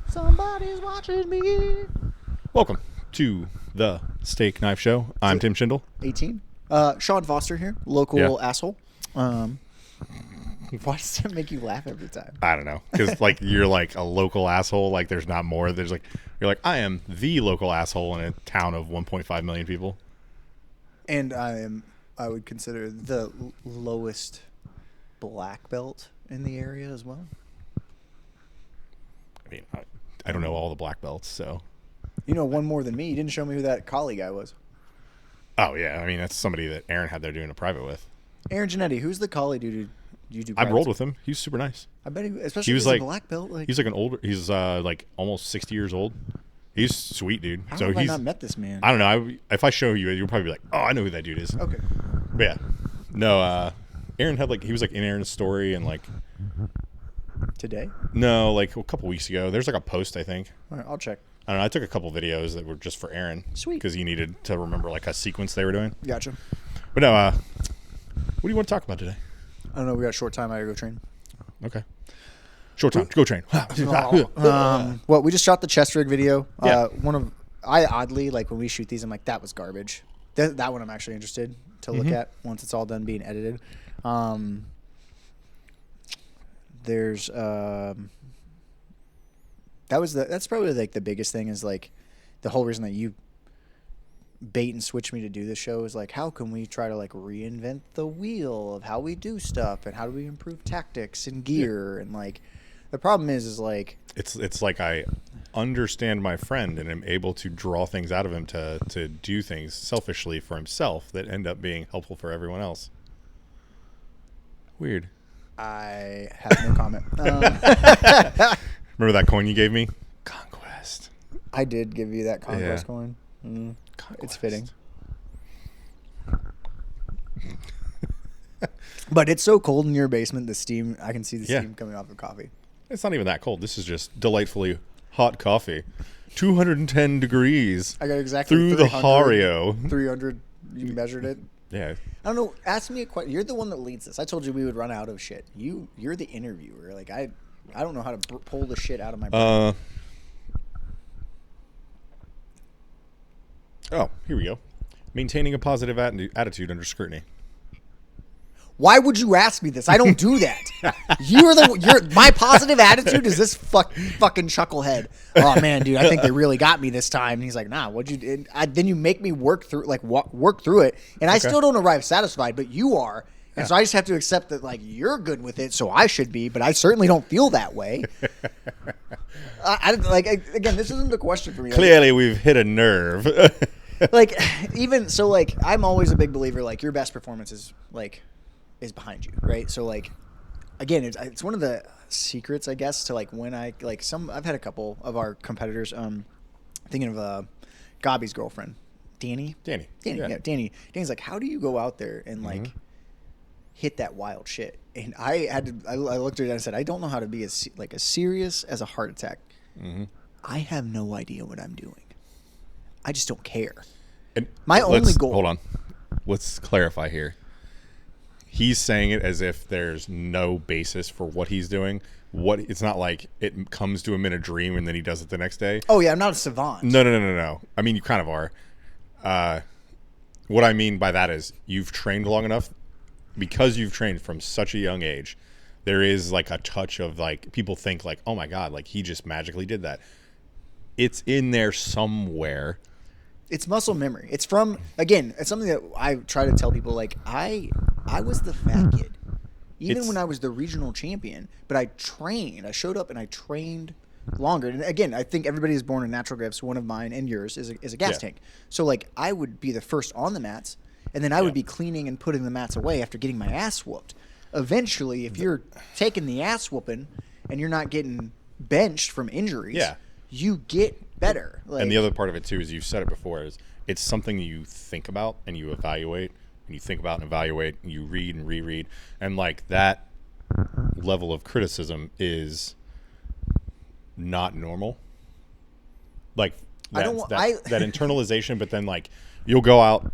Somebody's watching me. Welcome to the Steak Knife Show. I'm Tim Schindel. 18. Sean Foster here, local asshole. Why does that make you laugh every time? I don't know, because like you're like a local asshole. Like there's not more. There's like you're like I am the local asshole in a town of 1.5 million people. And I would consider the lowest black belt in the area as well. I mean, I don't know all the black belts, so. You know one more than me. You didn't show me who that collie guy was. Oh yeah, I mean that's somebody that Aaron had there doing a private with. Aaron Genetti, who's the collie dude you do? I've rolled with him. He's super nice. I bet especially he was if like a black belt. Like, he's like an older. He's like almost 60 years old. He's sweet, dude. How have I not met this man? I don't know. If I show you, you'll probably be like, oh, I know who that dude is. Okay. But yeah, no. Aaron had he was like in Aaron's story and like. Today? No, like a couple weeks ago. There's like a post, I think. All right, I'll check. I don't know. I took a couple videos that were just for Aaron. Sweet. Because he needed to remember like a sequence they were doing. Gotcha. But no, what do you want to talk about today? I don't know. We got a short time. I gotta go train. Okay. Short time. Go train. Well, we just shot the chest rig video. Yeah. I oddly, like when we shoot these, I'm like, that was garbage. That one I'm actually interested to look at once it's all done being edited. There's that's probably like the biggest thing is like the whole reason that you bait and switch me to do this show is like how can we try to like reinvent the wheel of how we do stuff and how do we improve tactics and gear and like the problem is like it's like I understand my friend and am able to draw things out of him to do things selfishly for himself that end up being helpful for everyone else. Weird. I have no comment. Remember that coin you gave me? Conquest. I did give you that Conquest coin. It's fitting. But it's so cold in your basement, the steam, I can see the steam coming off the coffee. It's not even that cold. This is just delightfully hot coffee. 210 degrees. I got exactly through the Hario. 300. You measured it? Yeah. I don't know. Ask me a question. You're the one that leads this. I told you we would run out of shit. You're the interviewer. Like I don't know how to pull the shit out of my brain. Oh, here we go. Maintaining a positive attitude under scrutiny. Why would you ask me this? I don't do that. You're my positive attitude is this fucking chucklehead. Oh man, dude, I think they really got me this time. And he's like, nah, what'd you do? Then you make me work through it, and I still don't arrive satisfied, but you are, and so I just have to accept that like you're good with it, so I should be, but I certainly don't feel that way. Again, this isn't the question for me. Clearly, we've hit a nerve. Like even so, like I'm always a big believer. Like your best performance is behind you, right? So like again it's one of the secrets I guess to like when I've had a couple of our competitors thinking of Gabi's girlfriend Danny. Danny's like, how do you go out there and like hit that wild shit? And I looked at her and I said, I don't know how to be as serious as a heart attack. I have no idea what I'm doing. I just don't care. And my only goal, hold on, let's clarify here. He's saying it as if there's no basis for what he's doing. It's not like it comes to him in a dream and then he does it the next day. Oh yeah, I'm not a savant. No. I mean, you kind of are. What I mean by that is you've trained long enough because you've trained from such a young age. There is like a touch of like people think like, oh my God, like he just magically did that. It's in there somewhere. It's muscle memory. It's from, again, it's something that I try to tell people, like, I was the fat kid. Even when I was the regional champion, but I trained. I showed up and I trained longer. And again, I think everybody is born in natural gifts. One of mine and yours is a gas tank. So, like, I would be the first on the mats, and then I would be cleaning and putting the mats away after getting my ass whooped. Eventually, if you're taking the ass whooping and you're not getting benched from injuries, you get better. Like, and the other part of it too is you've said it before is it's something you think about and you evaluate and you think about and evaluate and you read and reread and like that level of criticism is not normal. Like that internalization, but then like you'll go out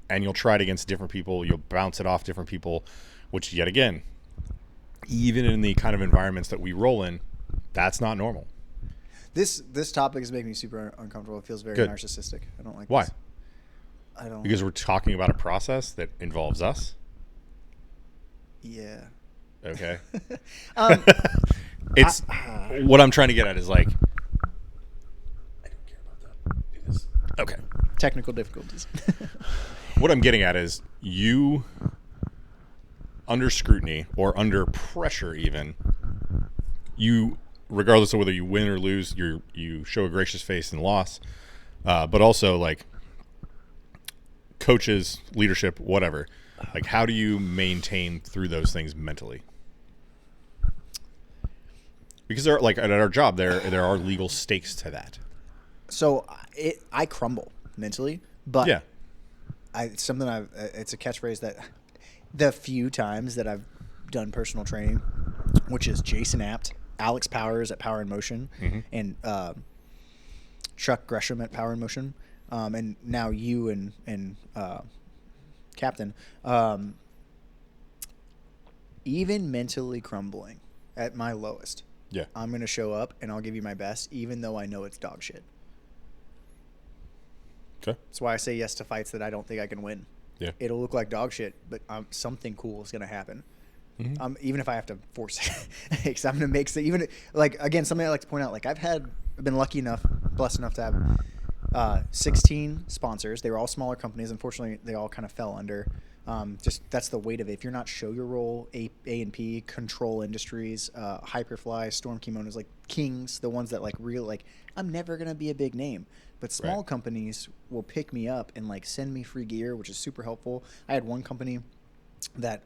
and you'll try it against different people, you'll bounce it off different people, which yet again even in the kind of environments that we roll in, that's not normal. This topic is making me super uncomfortable. It feels very Good. narcissistic. I don't like Why? this. I don't. Because we're talking about a process that involves us. Yeah. Okay. It's what I'm trying to get at is like, I don't care about that. Do this. Okay. Technical difficulties. What I'm getting at is you, under scrutiny or under pressure even, you, regardless of whether you win or lose, you show a gracious face in loss, but also like coaches, leadership, whatever. Like, how do you maintain through those things mentally? Because there, like at our job, there are legal stakes to that. So I crumble mentally, but Yeah. it's something it's a catchphrase that the few times that I've done personal training, which is Jason Apt, Alex Powers at Power in Motion, and Chuck Gresham at Power in Motion, and now you and Captain, even mentally crumbling at my lowest. Yeah. I'm going to show up and I'll give you my best, even though I know it's dog shit. Okay. That's why I say yes to fights that I don't think I can win. Yeah. It'll look like dog shit, but something cool is going to happen. Even if I have to force it. Because I'm going to make even like, again, something I like to point out, like I've been blessed enough to have 16 sponsors. They were all smaller companies. Unfortunately, they all kind of fell under. Just that's the weight of it. If you're not Show Your Roll, A&P, Control Industries, Hyperfly, Storm Kimonos, like kings, the ones that like real, like I'm never going to be a big name. But small companies will pick me up and like send me free gear, which is super helpful. I had one company that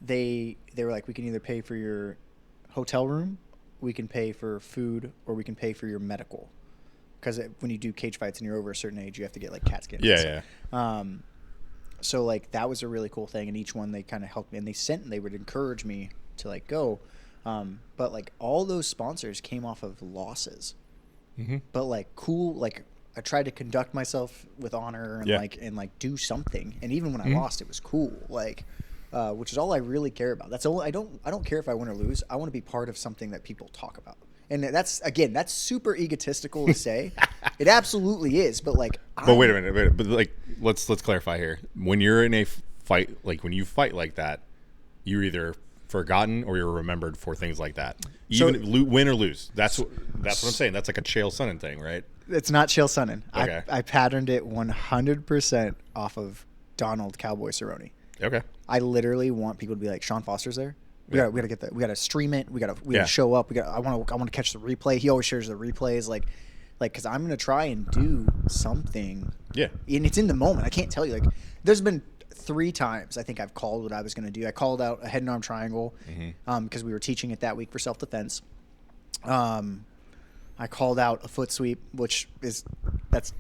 they were like, we can either pay for your hotel room, we can pay for food, or we can pay for your medical. Because when you do cage fights and you're over a certain age, you have to get like CAT scans. Yeah. So like that was a really cool thing, and each one they kind of helped me, and they would encourage me to like go, but like all those sponsors came off of losses, but like cool, like I tried to conduct myself with honor and like do something, and even when I lost, it was cool, like, which is all I really care about. That's all. I don't care if I win or lose. I want to be part of something that people talk about. And that's super egotistical to say. It absolutely is, but like. But wait a minute. But like, let's clarify here. When you're in a fight, like when you fight like that, you're either forgotten or you're remembered for things like that. Even win or lose. That's what I'm saying. That's like a Chael Sonnen thing, right? It's not Chael Sonnen. Okay. I patterned it 100% off of Donald Cowboy Cerrone. Okay. I literally want people to be like, Sean Foster's there. We gotta get that. We gotta stream it. We gotta show up. I want to catch the replay. He always shares the replays, like, because I'm gonna try and do something. Yeah. And it's in the moment. I can't tell you. Like, there's been 3 times I think I've called what I was gonna do. I called out a head and arm triangle, because we were teaching it that week for self defense. I called out a foot sweep, that's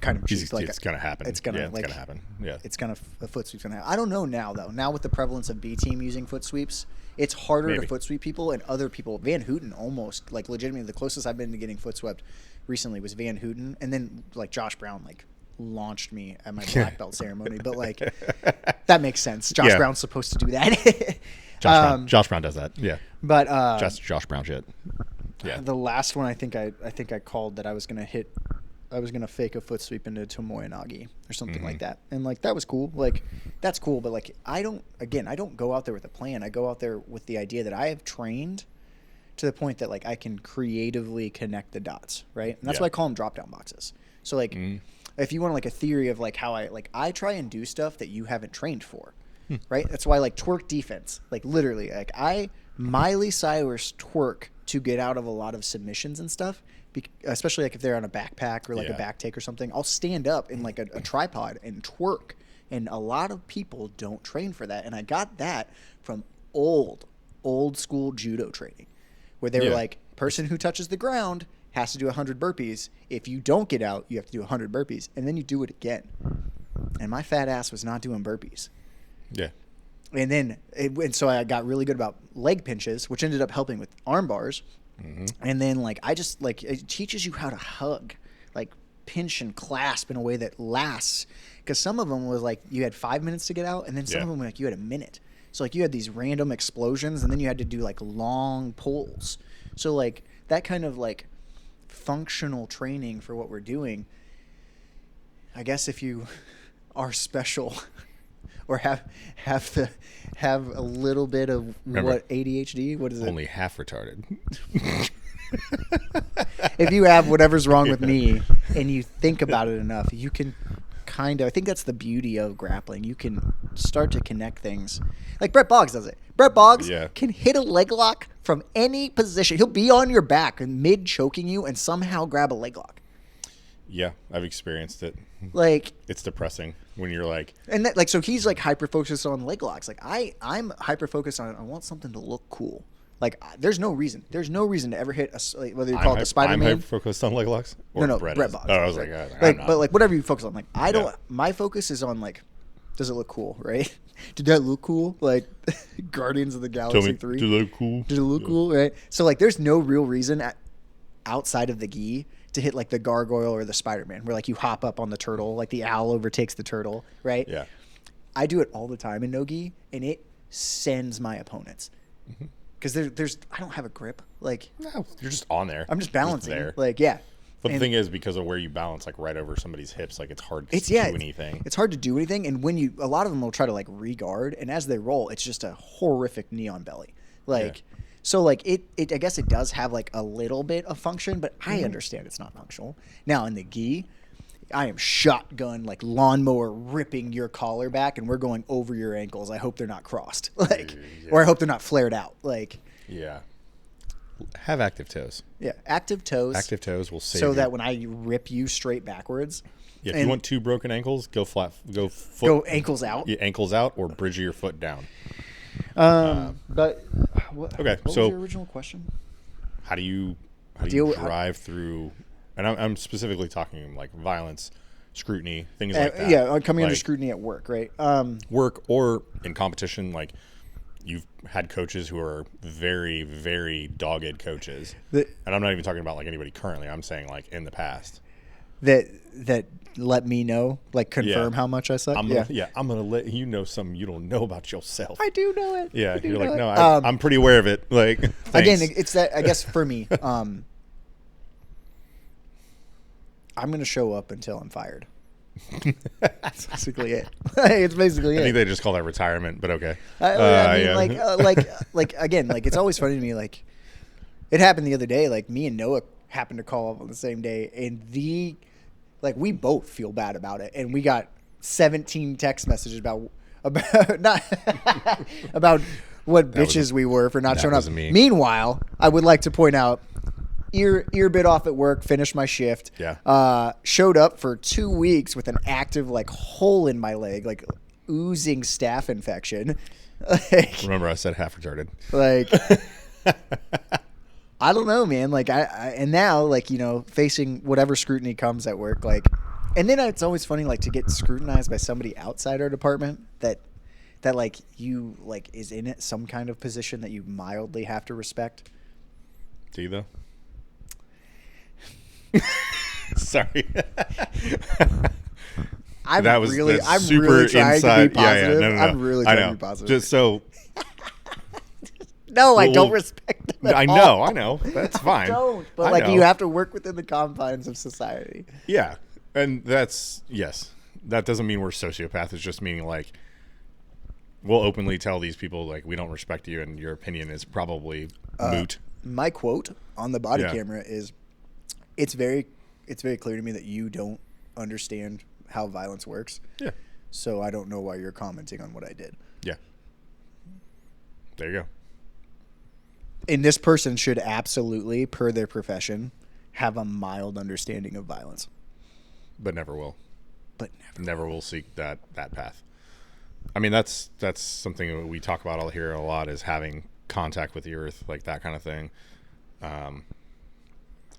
kind of cheap. It's gonna happen. It's gonna happen. Yeah. It's gonna a foot sweep's gonna happen. I don't know now though. Now with the prevalence of B team using foot sweeps, it's harder to foot sweep people, and other people. Van Houten almost like legitimately the closest I've been to getting foot swept recently was Van Houten, and then like Josh Brown like launched me at my black belt ceremony. But like that makes sense. Josh Brown's supposed to do that. Josh Brown does that. Yeah. But Josh Brown shit. Yeah. The last one I think I called that I was gonna fake a foot sweep into Tomoe Nagi or something like that, and like that was cool. Like that's cool, but like I don't go out there with a plan. I go out there with the idea that I have trained to the point that like I can creatively connect the dots, right? And that's why I call them drop down boxes. So like if you want like a theory of like how I try and do stuff that you haven't trained for, right? That's why like twerk defense, like literally like I Miley Cyrus twerk to get out of a lot of submissions and stuff, especially like if they're on a backpack or like a back take or something. I'll stand up in like a tripod and twerk, and a lot of people don't train for that. And I got that from old school judo training, where they were like, person who touches the ground has to do 100 burpees. If you don't get out, you have to do 100 burpees, and then you do it again. And my fat ass was not doing burpees. Yeah. And then, so I got really good about leg pinches, which ended up helping with arm bars. And then, like, I just, like, it teaches you how to hug, like, pinch and clasp in a way that lasts. Because some of them was, like, you had 5 minutes to get out, and then some of them, like, you had a minute. So like you had these random explosions, and then you had to do like long pulls. So like that kind of like functional training for what we're doing. I guess if you are special or have a little bit of what ADHD, what is it? Only half retarded. If you have whatever's wrong with me and you think about it enough, you can kind of, I think that's the beauty of grappling. You can start to connect things. Like Brett Boggs does it. Brett Boggs can hit a leg lock from any position. He'll be on your back and mid choking you and somehow grab a leg lock. Yeah, I've experienced it. Like, it's depressing when you're like, and that, like, so he's like hyper focused on leg locks. Like I'm hyper focused on, I want something to look cool. Like, there's no reason to ever hit like, whether you call it the Spider-Man. I'm hyper focused on leg locks. Or no, Brett Boggs. Oh, I was like, but like whatever you focus on. Like I don't. My focus is on like, does it look cool, right? Did that look cool? Like Guardians of the Galaxy 3. Did it look cool? Did it look cool? Right. So like, there's no real reason outside of the gi to hit like the gargoyle or the Spider-Man, where like you hop up on the turtle, like the owl overtakes the turtle, right? Yeah. I do it all the time in no gi, and it sends my opponents. Because there's I don't have a grip. Like, no, you're just on there. I'm just balancing. Just there. Like, yeah. But the thing is, because of where you balance, like right over somebody's hips, like it's hard to do anything. It's hard to do anything, and when a lot of them will try to like re-guard, and as they roll, it's just a horrific knee on belly. Like, so like it I guess it does have like a little bit of function, but I understand it's not functional. Now in the gi, I am shotgun like lawnmower ripping your collar back, and we're going over your ankles. I hope they're not crossed, like, or I hope they're not flared out, like. Yeah. Have active toes. Yeah, active toes. Active toes will save so you. that when I rip you straight backwards. Yeah, if you want 2 broken ankles, go foot. Go ankles out. Yeah, ankles out, or bridge your foot down. But what was your original question? How do you drive through? And I'm specifically talking like violence, scrutiny, things like that. Yeah, coming under scrutiny at work, right? Work or in competition, like you've had coaches who are very, very dogged coaches. And I'm not even talking about like anybody currently. I'm saying like in the past. That let me know, like confirm how much I suck. I'm gonna let you know something you don't know about yourself. I do know it. Yeah, you're like, no, I'm pretty aware of it. Like, thanks. Again, it's that. I guess for me, I'm gonna show up until I'm fired. That's basically it. It's basically it. I think they just call that retirement, but okay. Like again, like it's always funny to me. Like it happened the other day. Like me and Noah happened to call up on the same day, and we both feel bad about it, and we got 17 text messages about not about what bitches we were for not showing up. Meanwhile, I would like to point out. Ear bit off at work, finished my shift. Yeah. Showed up for 2 weeks with an active like hole in my leg, like oozing staph infection. Like, remember, I said half retarded. Like, I don't know, man. Like I and now like facing whatever scrutiny comes at work, like, and then it's always funny like to get scrutinized by somebody outside our department that like you like is in it some kind of position that you mildly have to respect. Do you though? Sorry. I'm really trying to be positive. No. I'm really trying to be positive. Just so. No, I don't respect them at all. I know. That's fine. I don't. But you have to work within the confines of society. Yeah. And yes. That doesn't mean we're sociopaths. It's just meaning like we'll openly tell these people like we don't respect you and your opinion is probably moot. My quote on the body camera is it's very clear to me that you don't understand how violence works. Yeah. So I don't know why you're commenting on what I did. Yeah. There you go. And this person should absolutely, per their profession, have a mild understanding of violence. But never will. Never will seek that path. I mean, that's something that we talk about here a lot is having contact with the earth, like that kind of thing.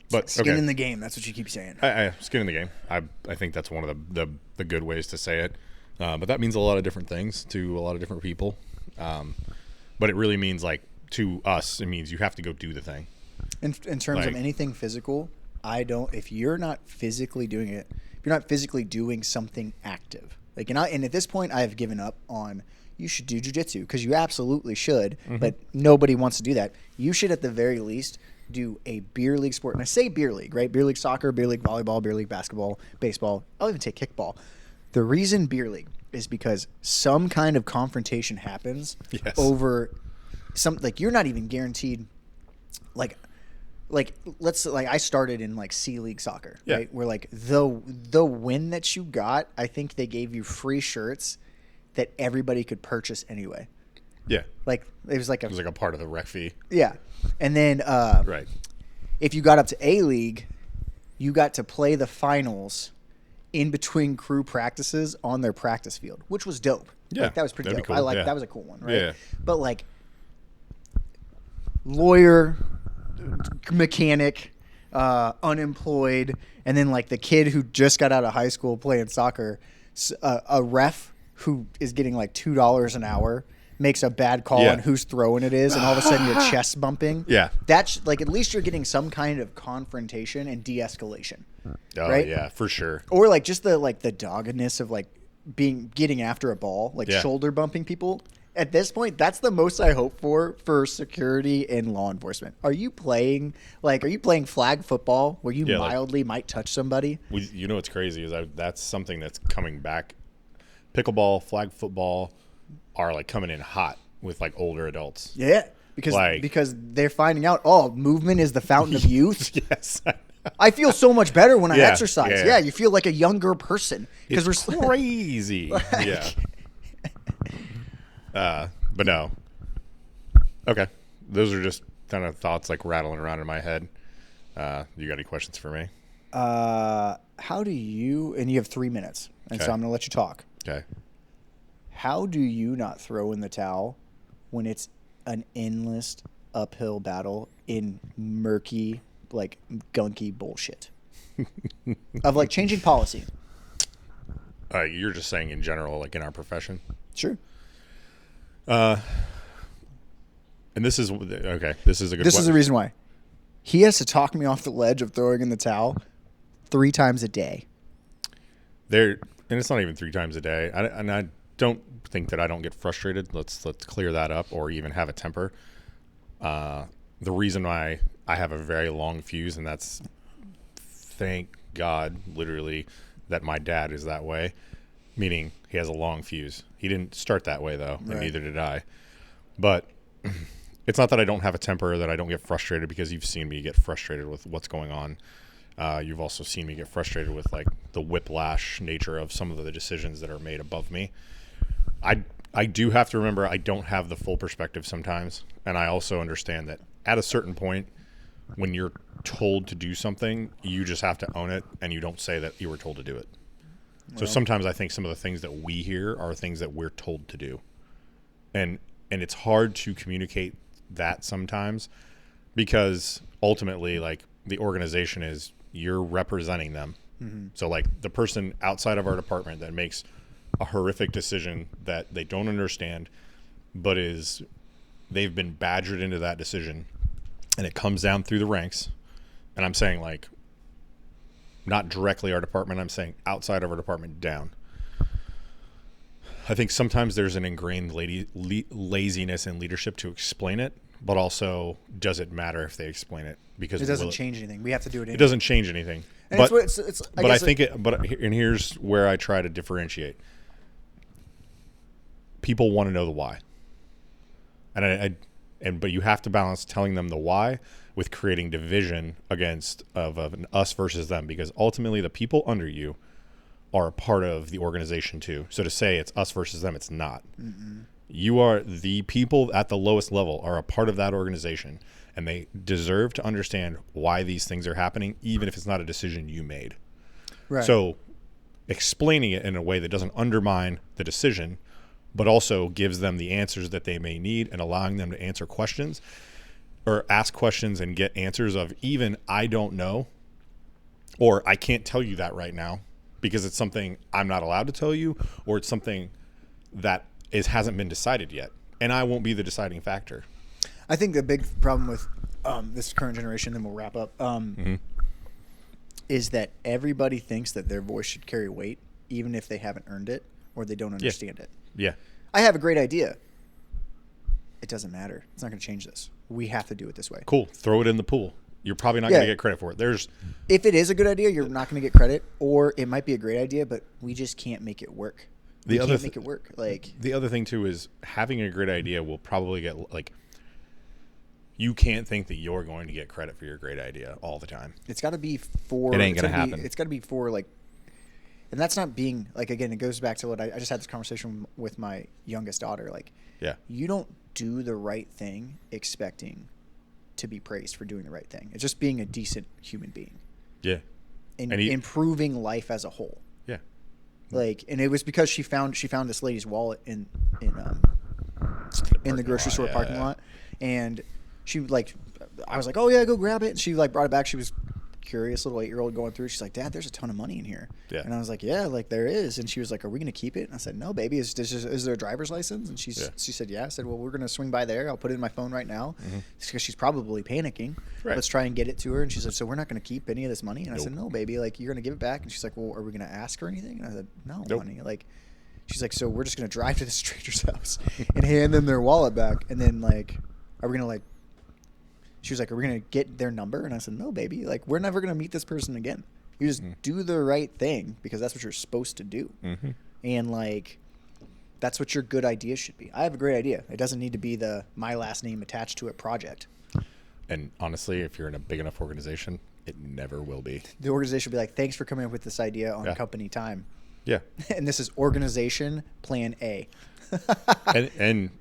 But skin in the game. That's what you keep saying. Skin in the game. I think that's one of the good ways to say it. But that means a lot of different things to a lot of different people. But it really means like to us, it means you have to go do the thing. In terms of anything physical, if you're not physically doing it, if you're not physically doing something active, like, and at this point I have given up on you should do jiu-jitsu because you absolutely should, but nobody wants to do that. You should at the very least do a beer league sport. And I say beer league, right? Beer league soccer, beer league volleyball, beer league basketball, baseball. I'll even take kickball. The reason beer league is because some kind of confrontation happens over some, like, you're not even guaranteed, like let's like I started in like C League soccer, right? Where like the win that you got, I think they gave you free shirts that everybody could purchase anyway. Yeah. Like it was like a part of the rec fee. Yeah. And then right. If you got up to A League, you got to play the finals in between crew practices on their practice field, which was dope. Yeah. Like, that was pretty dope. Cool. I like that was a cool one, right? Yeah. But like lawyer, mechanic, unemployed, and then like the kid who just got out of high school playing soccer, a ref who is getting like $2 an hour makes a bad call on whose throwing it is, and all of a sudden your chest bumping. Yeah. That's like, at least you're getting some kind of confrontation and de-escalation. Oh, right? yeah, for sure. Or like just the doggedness of like getting after a ball, like shoulder bumping people. At this point, that's the most I hope for security and law enforcement. Are you playing flag football where you mildly might touch somebody? You know what's crazy is that's something that's coming back. Pickleball, flag football are like coming in hot with like older adults. Yeah, because they're finding out, movement is the fountain of youth. Yes. I feel so much better when I exercise. Yeah, you feel like a younger person because we're crazy. Yeah. But no. Okay. Those are just kind of thoughts like rattling around in my head. You got any questions for me? How do you, and you have 3 minutes, and so I'm going to let you talk. Okay. How do you not throw in the towel when it's an endless uphill battle in murky, like gunky bullshit of like changing policy? You're just saying in general, like in our profession? Sure. And this is okay. This is a good. This is the reason why he has to talk me off the ledge of throwing in the towel 3 times a day. And it's not even 3 times a day. I don't think that I don't get frustrated. Let's clear that up, or even have a temper. The reason why I have a very long fuse, and that's, thank God, literally, that my dad is that way. Meaning he has a long fuse. He didn't start that way though, and neither did I. But it's not that I don't have a temper, that I don't get frustrated, because you've seen me get frustrated with what's going on. You've also seen me get frustrated with like the whiplash nature of some of the decisions that are made above me. I do have to remember I don't have the full perspective sometimes, and I also understand that at a certain point, when you're told to do something, you just have to own it, and you don't say that you were told to do it. So sometimes I think some of the things that we hear are things that we're told to do. And it's hard to communicate that sometimes, because ultimately, like, the organization is, you're representing them. Mm-hmm. So like the person outside of our department that makes a horrific decision that they don't understand, but they've been badgered into that decision, and it comes down through the ranks. And I'm saying, like, not directly our department, I'm saying outside of our department down. I think sometimes there's an ingrained laziness in leadership to explain it, but also, does it matter if they explain it? Because it doesn't change anything. We have to do it anyway. It doesn't change anything. And and here's where I try to differentiate. People want to know the why. But you have to balance telling them the why with creating division of an us versus them, because ultimately the people under you are a part of the organization too. So to say it's us versus them, it's not. Mm-mm. You are, the people at the lowest level are a part of that organization, and they deserve to understand why these things are happening, even if it's not a decision you made. Right. So explaining it in a way that doesn't undermine the decision, but also gives them the answers that they may need, and allowing them to answer questions or ask questions and get answers of, even I don't know, or I can't tell you that right now because it's something I'm not allowed to tell you, or it's something that hasn't been decided yet, and I won't be the deciding factor. I think the big problem with this current generation, then we'll wrap up, is that everybody thinks that their voice should carry weight, even if they haven't earned it or they don't understand it. Yeah. I have a great idea. It doesn't matter. It's not going to change this. We have to do it this way. Cool. Throw it in the pool. You're probably not going to get credit for it. If it is a good idea, you're not going to get credit, or it might be a great idea, but we just can't make it work. We can't make it work. Like, the other thing too is having a great idea will probably get like, you can't think that you're going to get credit for your great idea all the time. It's got to be for. It ain't going to happen. It's got to be for like, and that's not being like, again, it goes back to what I just had this conversation with my youngest daughter. Like, yeah, you don't do the right thing expecting to be praised for doing the right thing. It's just being a decent human being. Yeah. And improving life as a whole. Yeah. Like, and it was because she found this lady's wallet in the grocery store parking lot, and she like, I was like, oh yeah, go grab it. And she like brought it back. She was curious little 8-year-old going through. She's like, Dad, there's a ton of money in here. Yeah. And I was like, yeah, like there is. And she was like, are we gonna keep it? And I said, no, baby. Is there a driver's license? And she said, yeah. I said, well, we're gonna swing by there. I'll put it in my phone right now. It's because she's probably panicking. Right. Let's try and get it to her. And she said, so we're not gonna keep any of this money? And I said, no, baby. Like, you're gonna give it back. And she's like, well, are we gonna ask her anything? And I said, no, honey. Like, she's like, so we're just gonna drive to the stranger's house and hand them their wallet back, and then like, are we gonna like? She was like, are we going to get their number? And I said, no, baby. Like, we're never going to meet this person again. You just do the right thing because that's what you're supposed to do. And, like, that's what your good idea should be. I have a great idea. It doesn't need to be my last name attached to a project. And honestly, if you're in a big enough organization, it never will be. The organization will be like, thanks for coming up with this idea on company time. Yeah. And this is organization plan A. and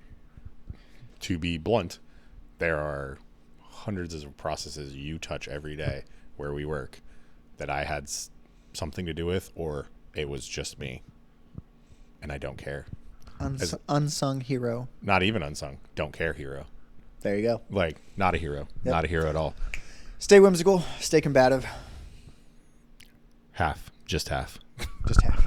to be blunt, there are hundreds of processes you touch every day where we work that I had something to do with, or it was just me, and I don't care. Unsung hero. Not even unsung. Don't care hero. There you go. Like, not a hero. Yep. Not a hero at all. Stay whimsical. Stay combative. Half. Just half. Just half.